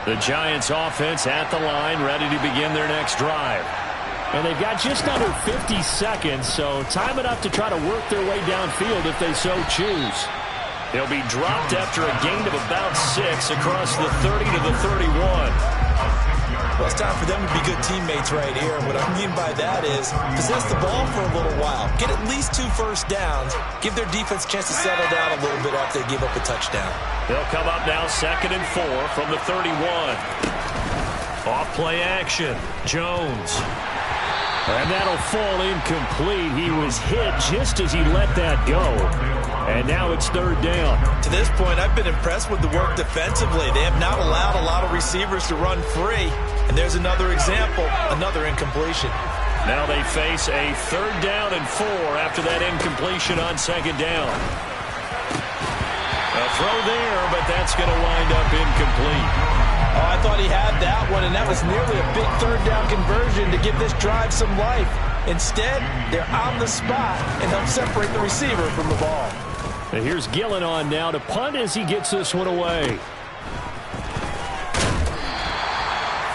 The Giants offense at the line, ready to begin their next drive. And they've got just under 50 seconds, so time enough to try to work their way downfield if they so choose. He'll be dropped after a gain of about 6 across the 30 to the 31. Well, it's time for them to be good teammates right here. What I mean by that is possess the ball for a little while. Get at least 2 first downs. Give their defense a chance to settle down a little bit after they give up a touchdown. They'll come up now 2nd and 4 from the 31. Off play action. Jones. And that'll fall incomplete. He was hit just as he let that go. And now it's 3rd down. To this point, I've been impressed with the work defensively. They have not allowed a lot of receivers to run free. And there's another example, another incompletion. Now they face a 3rd down and 4 after that incompletion on 2nd down. A throw there, but that's going to wind up incomplete. Oh, I thought he had that one, and that was nearly a big 3rd down conversion to give this drive some life. Instead, they're on the spot and help separate the receiver from the ball. And here's Gillen on now to punt as he gets this one away.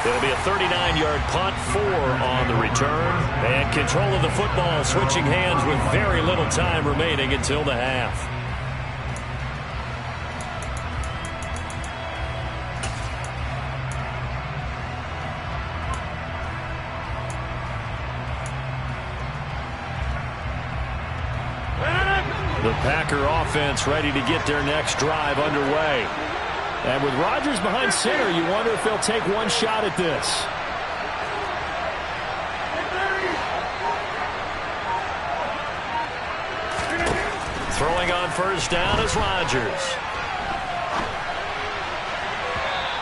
It'll be a 39-yard punt, 4 on the return. And control of the football switching hands with very little time remaining until the half. The Packer offense ready to get their next drive underway. And with Rodgers behind center, you wonder if they'll take one shot at this. Throwing on 1st down is Rodgers.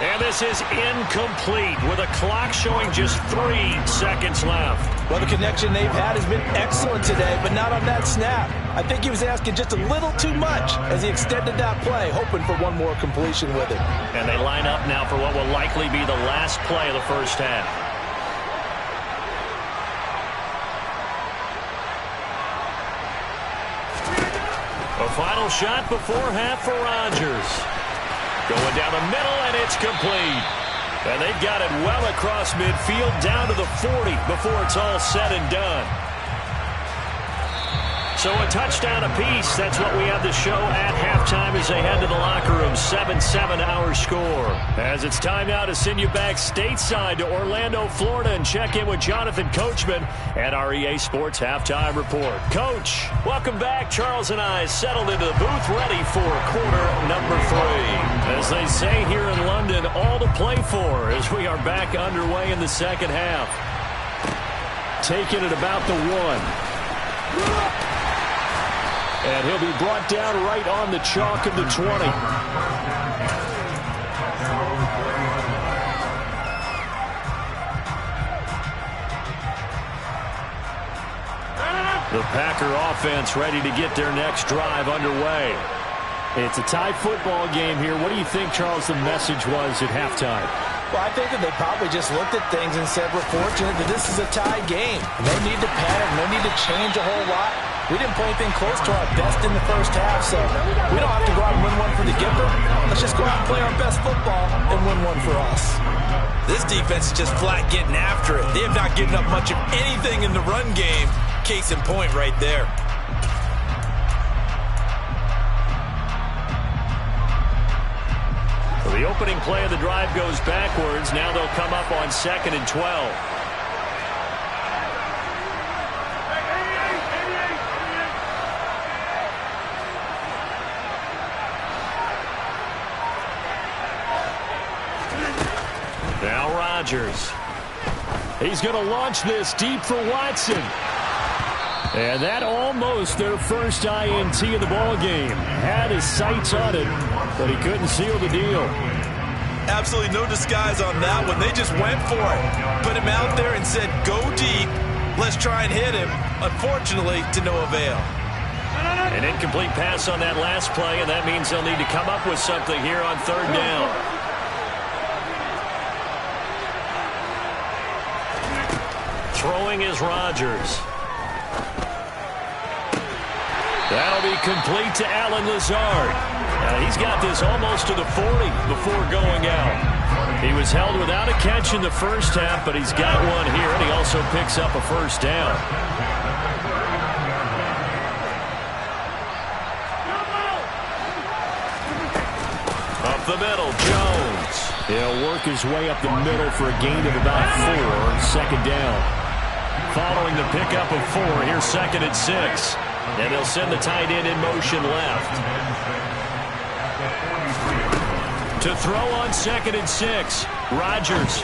And this is incomplete with a clock showing just 3 seconds left. Well, the connection they've had has been excellent today, but not on that snap. I think he was asking just a little too much as he extended that play, hoping for one more completion with it. And they line up now for what will likely be the last play of the first half. A final shot before half for Rodgers. Going down the middle, and it's complete. And they've got it well across midfield, down to the 40 before it's all said and done. So a touchdown apiece. That's what we have to show at halftime as they head to the locker room. 7-7 our score. As it's time now to send you back stateside to Orlando, Florida, and check in with Jonathan Coachman at our EA Sports Halftime Report. Coach, welcome back. Charles and I settled into the booth ready for quarter number 3. As they say here in London, all to play for as we are back underway in the second half. Taking it about the 1. And he'll be brought down right on the chalk of the 20. The Packer offense ready to get their next drive underway. It's a tie football game here. What do you think, Charles, the message was at halftime? Well, I think that they probably just looked at things and said, we're fortunate that this is a tie game. No need to panic, no need to change a whole lot. We didn't play anything close to our best in the first half, so we don't have to go out and win one for the giver. Let's just go out and play our best football and win one for us. This defense is just flat getting after it. They have not given up much of anything in the run game. Case in point right there. The opening play of the drive goes backwards. Now they'll come up on 2nd and 12. Now Rodgers. He's going to launch this deep for Watson. And that almost their first INT of the ball game. Had his sights on it, but he couldn't seal the deal. Absolutely no disguise on that one. They just went for it. Put him out there and said, go deep. Let's try and hit him. Unfortunately, to no avail. An incomplete pass on that last play, and that means they'll need to come up with something here on 3rd down. Throwing is Rodgers. That'll be complete to Allen Lazard. He's got this almost to the 40 before going out. He was held without a catch in the first half, but he's got one here, and he also picks up a first down. Up the middle, Jones. He'll work his way up the middle for a gain of about 4, second down. Following the pickup of 4, here's 2nd and 6. And they'll send the tight end in motion left. To throw on 2nd and 6, Rodgers.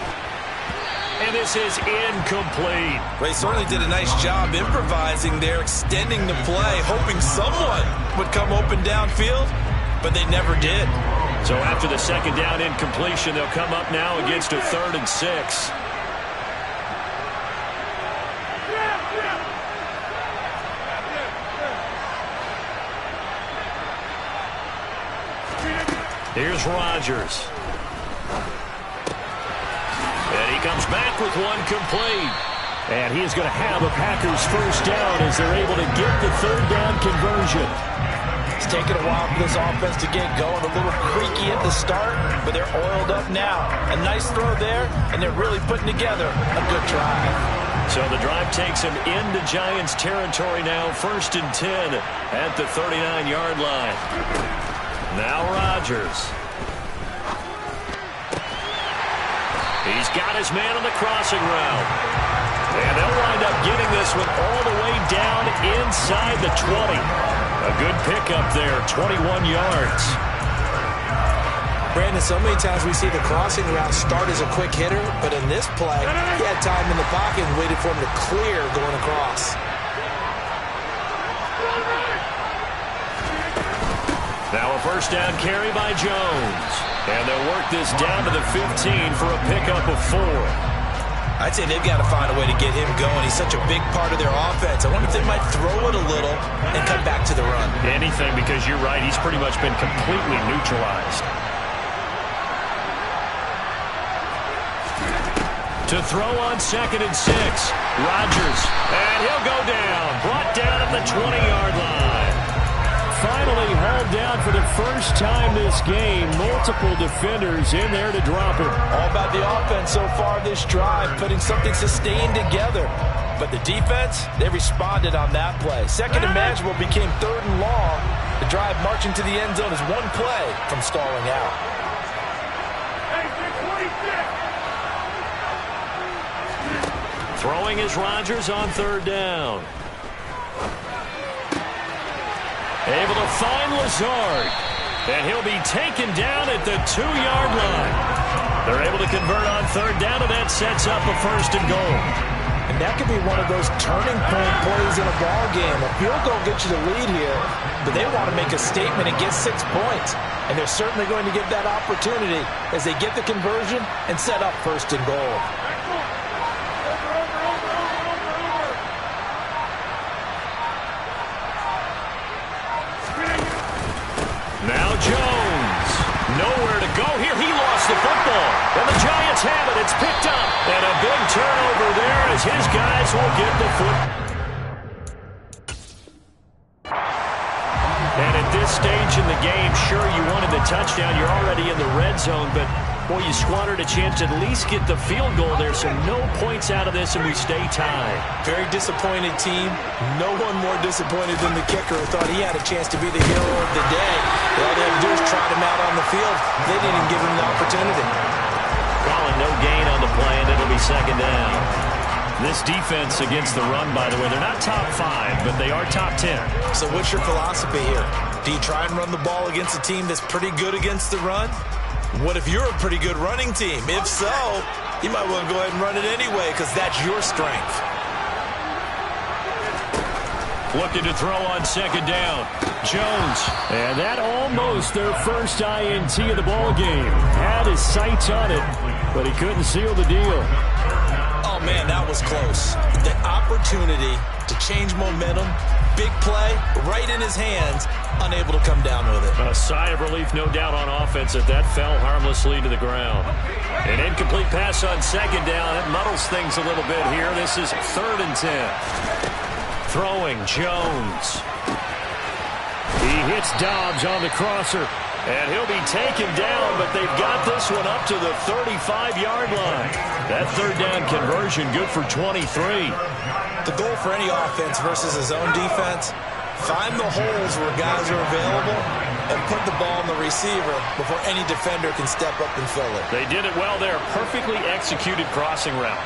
And this is incomplete. They certainly did a nice job improvising there, extending the play, hoping someone would come open downfield, but they never did. So after the 2nd down incompletion, they'll come up now against a 3rd and 6. Here's Rodgers. And he comes back with one complete. And he is going to have a Packers first down as they're able to get the 3rd down conversion. It's taken a while for this offense to get going. A little creaky at the start, but they're oiled up now. A nice throw there, and they're really putting together a good drive. So the drive takes him into Giants territory now. 1st and 10 at the 39-yard line. Now Rodgers. He's got his man on the crossing route. And they'll wind up getting this one all the way down inside the 20. A good pickup there, 21 yards. Brandon, so many times we see the crossing route start as a quick hitter, but in this play, he had time in the pocket and waited for him to clear going across. Now a first down carry by Jones. And they'll work this down to the 15 for a pickup of 4. I'd say they've got to find a way to get him going. He's such a big part of their offense. I wonder if they might throw it a little and come back to the run. Anything, because you're right. He's pretty much been completely neutralized. To throw on 2nd and 6, Rodgers. And he'll go down. Brought down at the 20-yard line. Finally hauled down for the first time this game. Multiple defenders in there to drop him. All about the offense so far this drive, putting something sustained together. But the defense, they responded on that play. 2nd and manageable became 3rd and long. The drive marching to the end zone is one play from stalling out. Throwing is Rodgers on 3rd down. Able to find Lazard. And he'll be taken down at the 2-yard line. They're able to convert on 3rd down, and that sets up a 1st and goal. And that could be one of those turning point plays in a ball game. A field goal gets you the lead here, but they want to make a statement and get 6 points. And they're certainly going to get that opportunity as they get the conversion and set up 1st and goal. Now Jones. Nowhere to go here. He lost the football. And the Giants have it. It's picked up. And a big turnover there as his guys will get the football. And at this stage in the game, sure, you wanted the touchdown. You're already in the red zone, but boy, you squandered a chance to at least get the field goal there, so no points out of this, and we stay tied. Very disappointed team. No one more disappointed than the kicker who thought he had a chance to be the hero of the day. All they had to do is trot him out on the field. They didn't give him the opportunity. Calling no gain on the play, and it'll be 2nd down. This defense against the run, by the way, they're not top 5, but they are top 10. So what's your philosophy here? Do you try and run the ball against a team that's pretty good against the run? What if you're a pretty good running team? If so, you might want to go ahead and run it anyway because that's your strength. Looking to throw on 2nd down. Jones. And that almost their first INT of the ball game. Had his sights on it, but he couldn't seal the deal. Oh, man, that was close. The opportunity to change momentum, big play, right in his hands, unable to come down with it. A sigh of relief, no doubt, on offense that fell harmlessly to the ground. An incomplete pass on 2nd down. It muddles things a little bit here. This is 3rd and 10. Throwing, Jones. He hits Dobbs on the crosser. And he'll be taken down, but they've got this one up to the 35-yard line. That third down conversion good for 23. The goal for any offense versus his own defense, find the holes where guys are available and put the ball on the receiver before any defender can step up and fill it. They did it well there. Perfectly executed crossing route.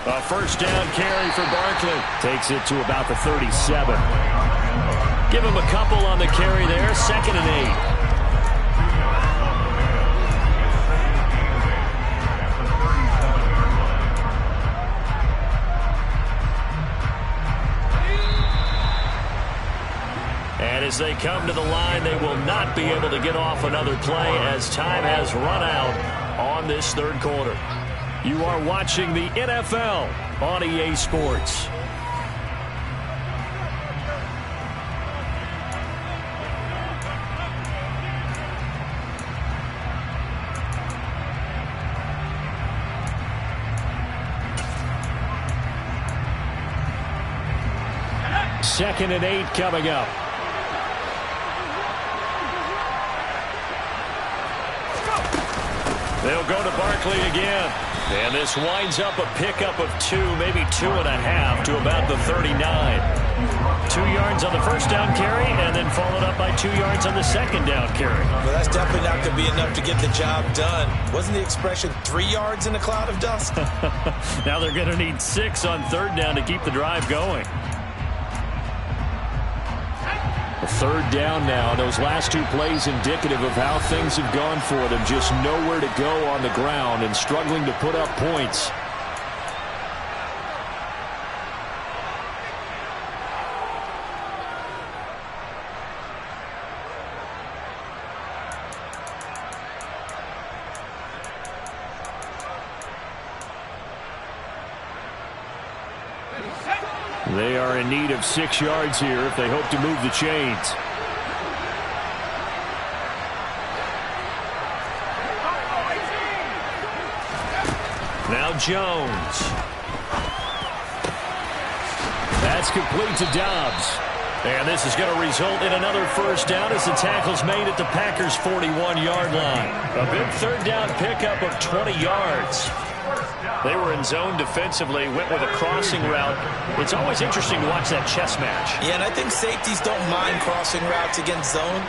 A first down carry for Barkley. Takes it to about the 37. Give him a couple on the carry there. 2nd and 8. And as they come to the line, they will not be able to get off another play as time has run out on this third quarter. You are watching the NFL on EA Sports. Second and 8 coming up. They'll go to Barkley again. And this winds up a pickup of 2, maybe 2.5 to about the 39. 2 yards on the first down carry and then followed up by 2 yards on the second down carry. Well, that's definitely not going to be enough to get the job done. Wasn't the expression 3 yards in a cloud of dust? Now they're going to need 6 on third down to keep the drive going. A third down now. Those last 2 plays indicative of how things have gone for them. Just nowhere to go on the ground and struggling to put up points. They are in need of 6 yards here if they hope to move the chains. Now Jones. That's complete to Dobbs. And this is going to result in another first down as the tackle's made at the Packers' 41-yard line. A big third down pickup of 20 yards. They were in zone defensively, went with a crossing route. It's always interesting to watch that chess match. Yeah, and I think safeties don't mind crossing routes against zone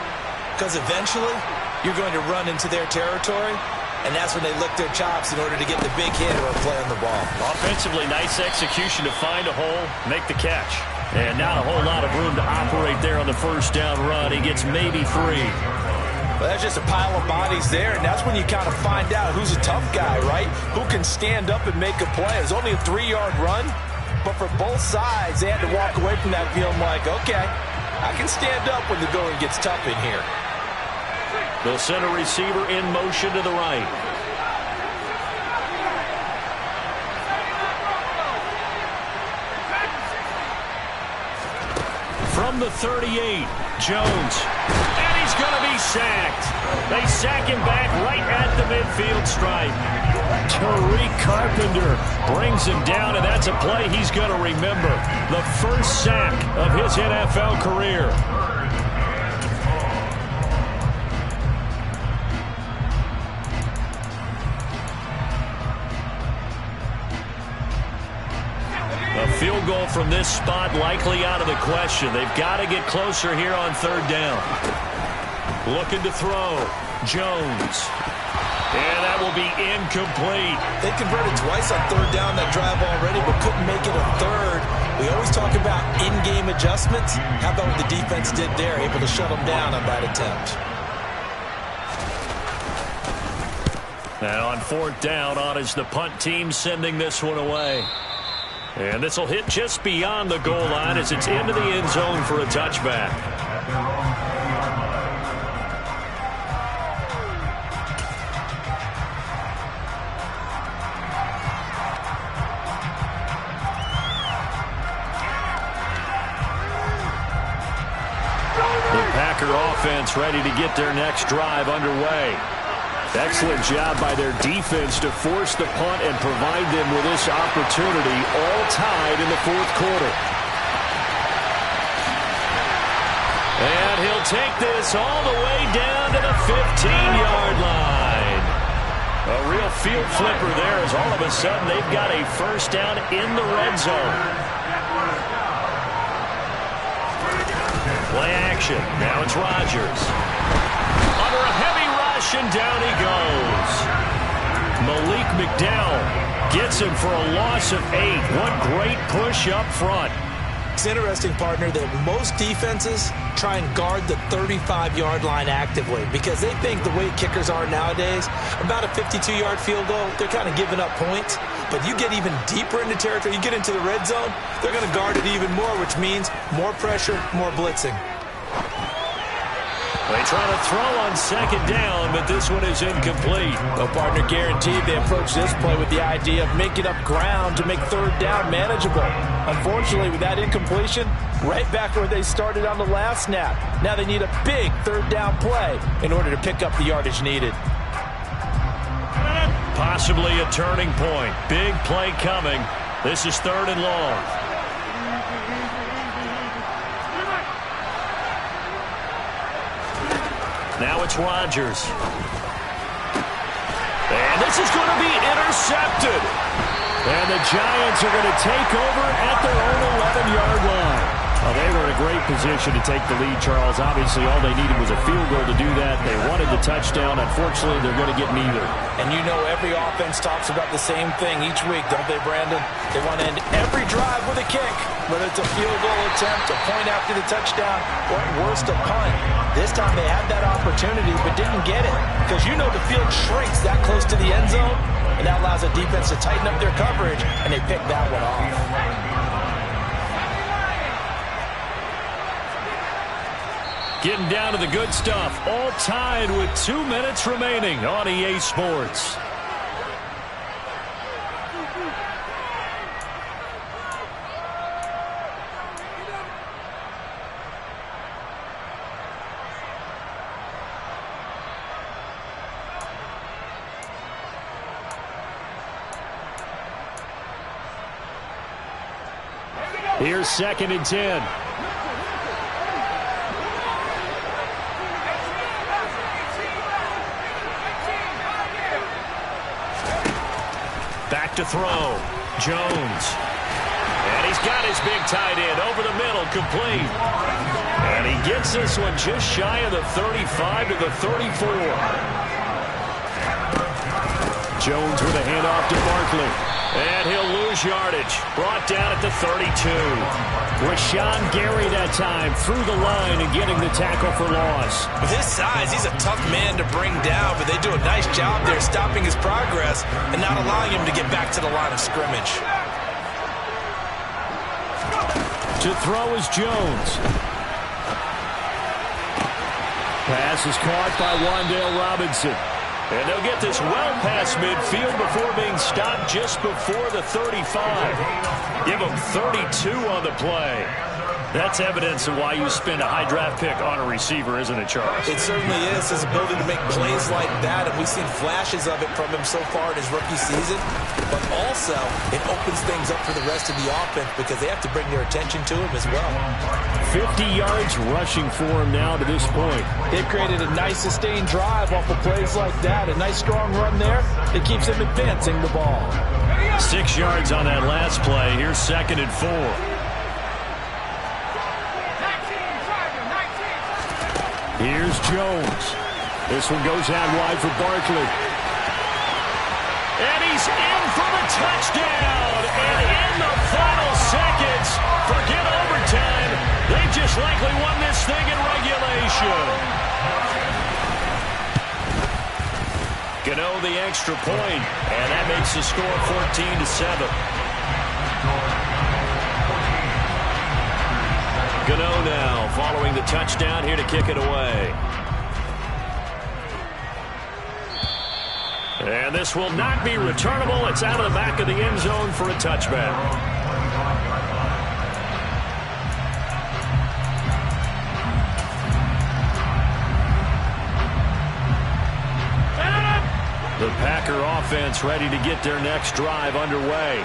because eventually you're going to run into their territory, and that's when they lick their chops in order to get the big hit or a play on the ball. Offensively, nice execution to find a hole, make the catch. And not a whole lot of room to operate there on the first down run. He gets maybe 3. Well, that's just a pile of bodies there, and that's when you kind of find out who's a tough guy, right? Who can stand up and make a play. It's only a 3-yard run, but for both sides, they had to walk away from that feeling like, okay, I can stand up when the going gets tough in here. They'll send a receiver in motion to the right. From the 38, Jones. He's going to be sacked. They sack him back right at the midfield stripe. Tariq Carpenter brings him down, and that's a play he's going to remember. The first sack of his NFL career. A field goal from this spot likely out of the question. They've got to get closer here on third down. Looking to throw. Jones. And that will be incomplete. They converted twice on third down that drive already, but couldn't make it a third. We always talk about in-game adjustments. How about what the defense did there? Able to shut them down on that attempt. And on fourth down, on is the punt team sending this one away. And this will hit just beyond the goal line as it's into the end zone for a touchback. The Packer offense ready to get their next drive underway. Excellent job by their defense to force the punt and provide them with this opportunity, all tied in the fourth quarter. And he'll take this all the way down to the 15-yard line. A real field flipper there as all of a sudden they've got a first down in the red zone. Play action. Now it's Rodgers. Under a heavy rush, and down he goes. Malik McDowell gets him for a loss of 8. What great push up front. It's interesting, partner, that most defenses try and guard the 35-yard line actively because they think the way kickers are nowadays, about a 52-yard field goal, they're kind of giving up points. But you get even deeper into territory, you get into the red zone, they're going to guard it even more, which means more pressure, more blitzing. They try to throw on second down, but this one is incomplete. Well, partner, guaranteed they approach this play with the idea of making up ground to make third down manageable. Unfortunately, with that incompletion, right back where they started on the last snap. Now they need a big third down play in order to pick up the yardage needed. Possibly a turning point. Big play coming. This is 3rd and long. Now it's Rodgers. And this is going to be intercepted. And the Giants are going to take over at their own 11-yard line. Well, they were in a great position to take the lead, Charles. Obviously, all they needed was a field goal to do that. They wanted the touchdown. Unfortunately, they're going to get neither. And you know every offense talks about the same thing each week, don't they, Brandon? They want to end every drive with a kick, whether it's a field goal attempt, a point after the touchdown, or at worst, a punt. This time they had that opportunity but didn't get it because you know the field shrinks that close to the end zone, and that allows the defense to tighten up their coverage, and they picked that one off. Getting down to the good stuff. All tied with 2 minutes remaining on EA Sports. Here's 2nd and 10. Back to throw. Jones. And he's got his big tight end over the middle, complete. And he gets this one just shy of the 35 to the 34. Jones with a handoff to Barkley. And he'll lose yardage. Brought down at the 32. Rashawn Gary that time through the line and getting the tackle for loss. With his size, he's a tough man to bring down, but they do a nice job there stopping his progress and not allowing him to get back to the line of scrimmage. To throw is Jones. Pass is caught by Wan'Dale Robinson. And they'll get this well past midfield before being stopped just before the 35. Give them 32 on the play. That's evidence of why you spend a high draft pick on a receiver, isn't it, Charles? It certainly is, his ability to make plays like that, and we've seen flashes of it from him so far in his rookie season. But also, it opens things up for the rest of the offense because they have to bring their attention to him as well. 50 yards rushing for him now to this point. They've created a nice sustained drive off of plays like that. A nice strong run there that keeps them advancing the ball. 6 yards on that last play. Here's 2nd and 4. Here's Jones. This one goes out wide for Barkley. And he's in for the touchdown. And in the final seconds, forget overtime. They just likely won this thing in regulation. Gano the extra point, and that makes the score 14-7. Gano now following the touchdown here to kick it away. And this will not be returnable. It's out of the back of the end zone for a touchback. The Packer offense ready to get their next drive underway.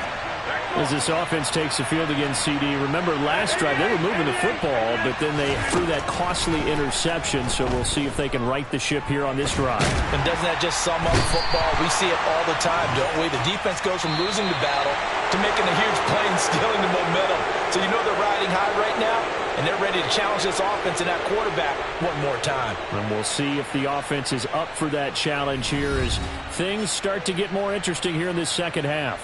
As this offense takes the field against CD, remember last drive they were moving the football, but then they threw that costly interception, so we'll see if they can right the ship here on this drive. And doesn't that just sum up football? We see it all the time, don't we? The defense goes from losing the battle to making a huge play and stealing the momentum. So you know they're riding high right now, and they're ready to challenge this offense and that quarterback one more time. And we'll see if the offense is up for that challenge here as things start to get more interesting here in this second half.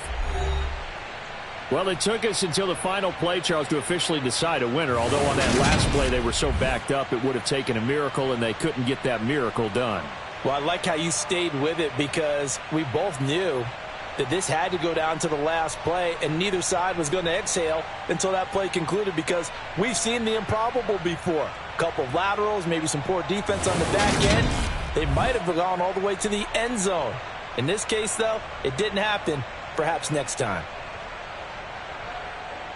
Well, it took us until the final play, Charles, to officially decide a winner, although on that last play they were so backed up it would have taken a miracle, and they couldn't get that miracle done. Well, I like how you stayed with it because we both knew that this had to go down to the last play, and neither side was going to exhale until that play concluded because we've seen the improbable before. A couple of laterals, maybe some poor defense on the back end. They might have gone all the way to the end zone. In this case, though, it didn't happen. Perhaps next time.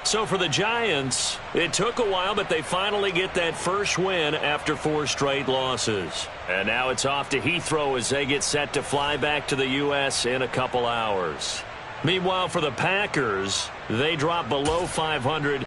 So for the Giants, it took a while, but they finally get that first win after 4 straight losses. And now it's off to Heathrow as they get set to fly back to the U.S. in a couple hours. Meanwhile, for the Packers, they drop below 500.